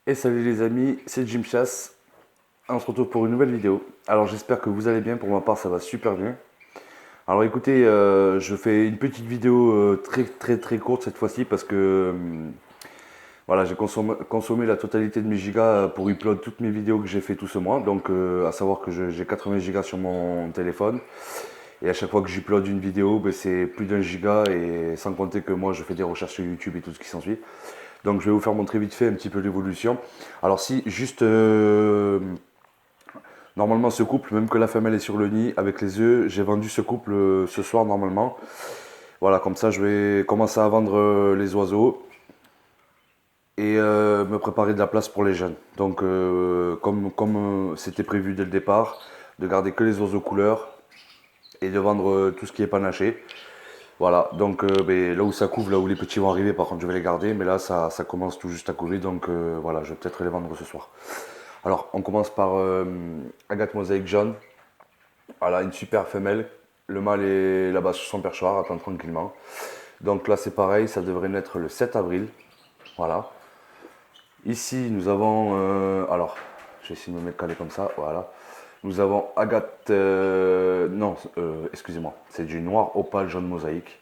Et salut les amis, c'est Jim Chasse. On se retrouve pour une nouvelle vidéo. Alors j'espère que vous allez bien, pour ma part ça va super bien. Alors écoutez, je fais une petite vidéo très courte cette fois-ci parce que voilà, j'ai consommé la totalité de mes gigas pour upload toutes mes vidéos que j'ai fait tout ce mois. Donc à savoir que j'ai 80 gigas sur mon téléphone. Et à chaque fois que j'upload une vidéo, ben, c'est plus d'un giga, et sans compter que moi je fais des recherches sur YouTube et tout ce qui s'ensuit. Donc je vais vous faire montrer vite fait un petit peu l'évolution. Alors si juste normalement ce couple, même que la femelle est sur le nid avec les œufs, j'ai vendu ce couple ce soir normalement. Voilà, comme ça je vais commencer à vendre les oiseaux et me préparer de la place pour les jeunes. Donc comme c'était prévu dès le départ, de garder que les oiseaux couleurs et de vendre tout ce qui est panaché. Voilà, donc ben, là où ça couvre, là où les petits vont arriver, par contre je vais les garder, mais là ça commence tout juste à couver, donc voilà, je vais peut-être les vendre ce soir. Alors on commence par Agathe Mosaïque jaune. Voilà, une super femelle. Le mâle est là-bas sur son perchoir, attend tranquillement. Donc là c'est pareil, ça devrait naître le 7 avril. Voilà. Ici nous avons, alors je vais essayer de me mettre calé comme ça, voilà. Nous avons Agathe, non, excusez-moi, c'est du noir opale jaune mosaïque.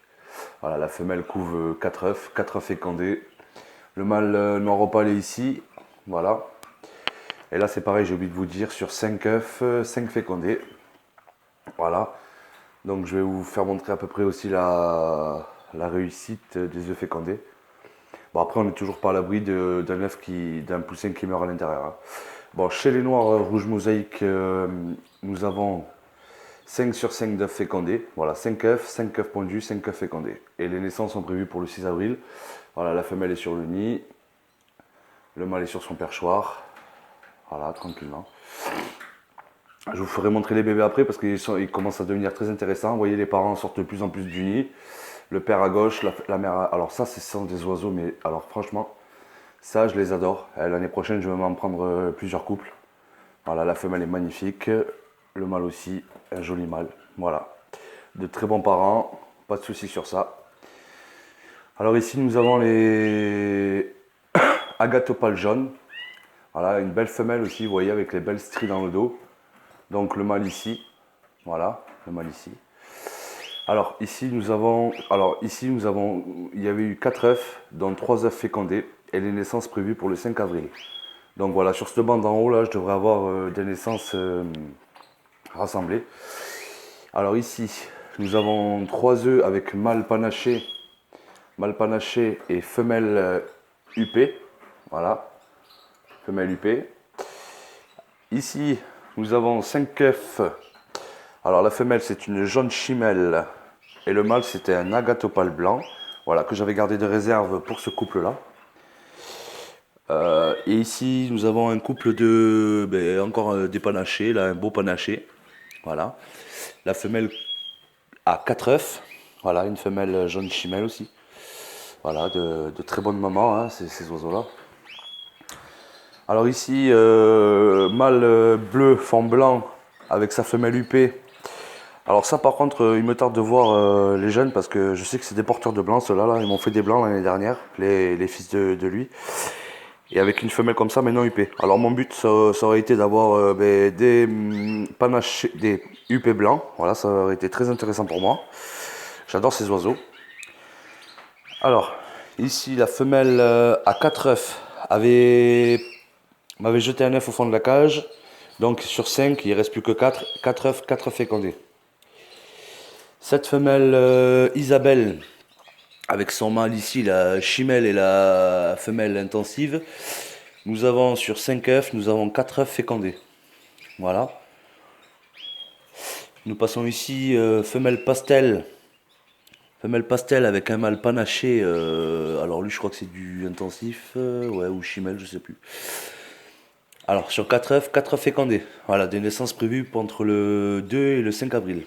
Voilà, la femelle couve 4 œufs fécondés. Le mâle noir opale est ici, voilà. Et là c'est pareil, j'ai oublié de vous dire, sur 5 œufs, 5 fécondés. Voilà. Donc je vais vous faire montrer à peu près aussi la réussite des œufs fécondés. Bon, après on n'est toujours pas à l'abri d'un poussin qui meurt à l'intérieur, hein. Bon, chez les noirs rouge mosaïque, nous avons 5 sur 5 d'œufs fécondés. Voilà, 5 œufs pondus, 5 œufs fécondés. Et les naissances sont prévues pour le 6 avril. Voilà, la femelle est sur le nid. Le mâle est sur son perchoir. Voilà, tranquillement. Je vous ferai montrer les bébés après parce qu'ils commencent à devenir très intéressants. Vous voyez, les parents sortent de plus en plus du nid. Le père à gauche, la mère à... Alors ça, ce sont des oiseaux, mais alors franchement, ça, je les adore. L'année prochaine, je vais m'en prendre plusieurs couples. Voilà, la femelle est magnifique. Le mâle aussi, un joli mâle. Voilà. De très bons parents, pas de soucis sur ça. Alors ici, nous avons les Agatopales jaunes. Voilà, une belle femelle aussi, vous voyez, avec les belles stries dans le dos. Donc le mâle ici, voilà, le mâle ici. Alors ici nous avons, il y avait eu 4 œufs, dont 3 œufs fécondés, et les naissances prévues pour le 5 avril. Donc voilà, sur cette bande en haut là, je devrais avoir des naissances rassemblées. Alors ici, nous avons 3 œufs avec mâle panaché et femelle huppée. Voilà, femelle huppée. Ici, nous avons 5 œufs. Alors la femelle c'est une jaune chimelle et le mâle c'était un agatopale blanc. Voilà, que j'avais gardé de réserve pour ce couple-là. Et ici nous avons un couple de, ben, encore des panachés, là un beau panaché. Voilà. La femelle a 4 œufs. Voilà, une femelle jaune chimelle aussi. Voilà, de très bonnes mamans, hein, ces oiseaux-là. Alors ici, mâle bleu, fond blanc, avec sa femelle huppée. Alors ça par contre, il me tarde de voir les jeunes parce que je sais que c'est des porteurs de blancs, ceux-là, là. Ils m'ont fait des blancs l'année dernière, les fils de lui. Et avec une femelle comme ça, maintenant huppée. Alors mon but, ça aurait été d'avoir ben, des panaches, des huppés blancs. Voilà, ça aurait été très intéressant pour moi. J'adore ces oiseaux. Alors, ici, la femelle à 4 œufs m'avait jeté un œuf au fond de la cage. Donc sur 5, il ne reste plus que 4 œufs, 4 fécondés. Cette femelle Isabelle, avec son mâle ici, la chimelle et la femelle intensive, nous avons sur 5 œufs, nous avons 4 œufs fécondés. Voilà. Nous passons ici femelle pastel. Femelle pastel avec un mâle panaché. Alors lui, je crois que c'est du intensif, ouais, ou chimelle, je sais plus. Alors sur 4 œufs, 4 œufs fécondés. Voilà, des naissances prévues entre le 2 et le 5 avril.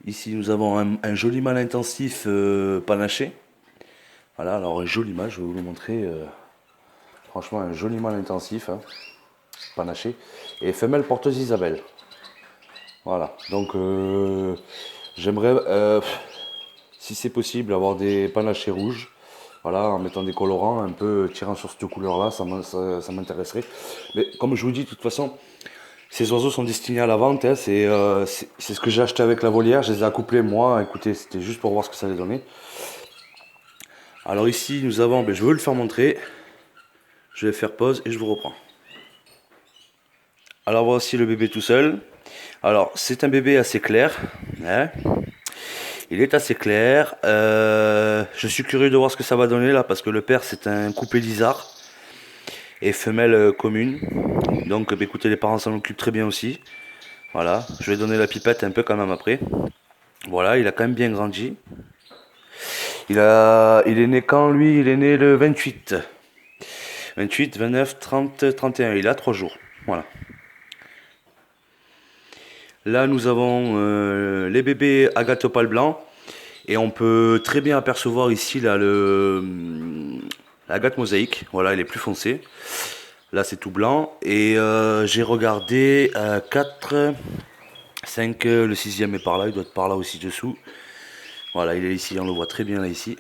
Ici, nous avons un joli mâle intensif panaché. Voilà, alors un joli mâle, je vais vous le montrer. Franchement, un joli mâle intensif, hein, panaché. Et femelle porteuse Isabelle. Voilà, donc j'aimerais, si c'est possible, avoir des panachés rouges. Voilà, en mettant des colorants, un peu tirant sur cette couleur-là, ça m'intéresserait. Mais comme je vous dis, de toute façon, ces oiseaux sont destinés à la vente. Hein, c'est ce que j'ai acheté avec la volière. Je les ai accouplés moi. Écoutez, c'était juste pour voir ce que ça allait donner. Alors ici, nous avons, ben, je veux le faire montrer. Je vais faire pause et je vous reprends. Alors voici le bébé tout seul. Alors c'est un bébé assez clair. Hein. Il est assez clair. Je suis curieux de voir ce que ça va donner là parce que le père c'est un coupé lizard et femelle commune. Donc bah, écoutez, les parents s'en occupent très bien aussi. Voilà, je vais donner la pipette un peu quand même après. Voilà, il a quand même bien grandi. Il est né quand lui? Il est né le 28. 28, 29, 30, 31. Il a 3 jours. Voilà. Là, nous avons les bébés agatopale blanc. Et on peut très bien apercevoir ici là, l'agate mosaïque. Voilà, il est plus foncé. Là, c'est tout blanc. Et j'ai regardé 4, 5, le sixième est par là. Il doit être par là aussi dessous. Voilà, il est ici. On le voit très bien là, ici.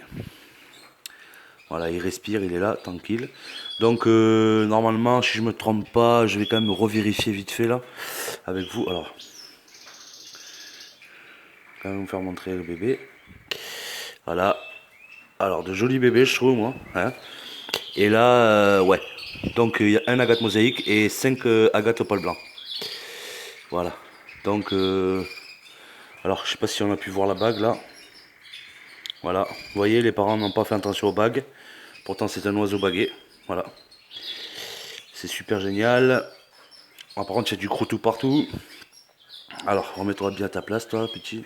Voilà, il respire, il est là, tranquille. Donc, normalement, si je me trompe pas, je vais quand même revérifier vite fait là, avec vous. Alors, quand même vous faire montrer le bébé. Voilà. Alors, de jolis bébés, je trouve, moi. Hein. Et là, ouais. Donc, il y a un agate mosaïque et 5 agates opale blanc. Voilà. Donc, alors, je sais pas si on a pu voir la bague là. Voilà. Vous voyez, les parents n'ont pas fait attention aux bagues. Pourtant, c'est un oiseau bagué. Voilà. C'est super génial. Ah, par contre, il y a du crotou partout. Alors, remets-toi bien à ta place, toi, petit.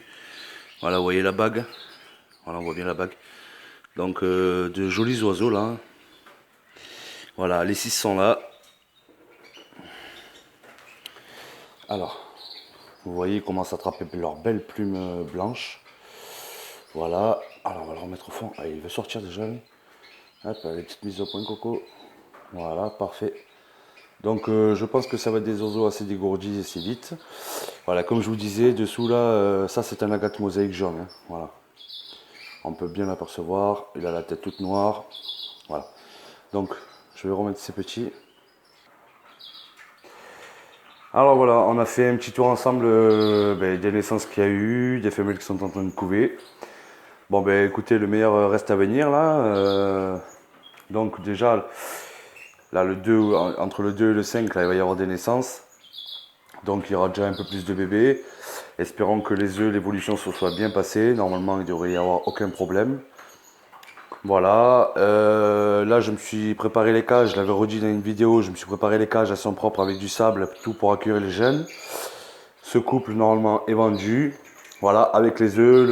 Voilà, vous voyez la bague. Voilà, on voit bien la bague. Donc, de jolis oiseaux là. Voilà, les 6 sont là. Alors, vous voyez, ils commencent à attraper leurs belles plumes blanches. Voilà. Alors, on va le remettre au fond. Allez, il veut sortir déjà. Hop, les petites mises au point, Coco. Voilà, parfait. Donc, je pense que ça va être des oiseaux assez dégourdis assez vite. Voilà, comme je vous disais, dessous là, ça c'est un agate mosaïque jaune. Hein, voilà. On peut bien l'apercevoir. Il a la tête toute noire. Voilà. Donc, je vais remettre ces petits. Alors voilà, on a fait un petit tour ensemble des naissances qu'il y a eu, des femelles qui sont en train de couver. Bon ben écoutez, le meilleur reste à venir là. Donc déjà, là le 2, entre le 2 et le 5, là, il va y avoir des naissances. Donc il y aura déjà un peu plus de bébés. Espérons que les œufs, l'évolution se soit bien passée. Normalement, il ne devrait y avoir aucun problème. Voilà, là je me suis préparé les cages, je l'avais redit dans une vidéo, je me suis préparé les cages à son propre avec du sable, tout pour accueillir les jeunes. Ce couple normalement est vendu. Voilà, avec les œufs,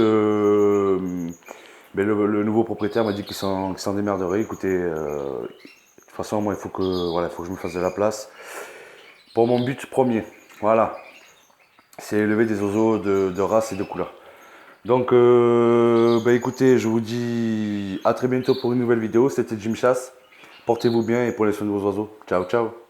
le nouveau propriétaire m'a dit qu'il s'en démerderait. Écoutez, de toute façon, moi, il faut que je me fasse de la place pour mon but premier. Voilà, c'est élever des oiseaux de race et de couleur. Donc, écoutez, je vous dis à très bientôt pour une nouvelle vidéo. C'était Jim Chasse. Portez-vous bien et prenez soin de vos oiseaux. Ciao, ciao.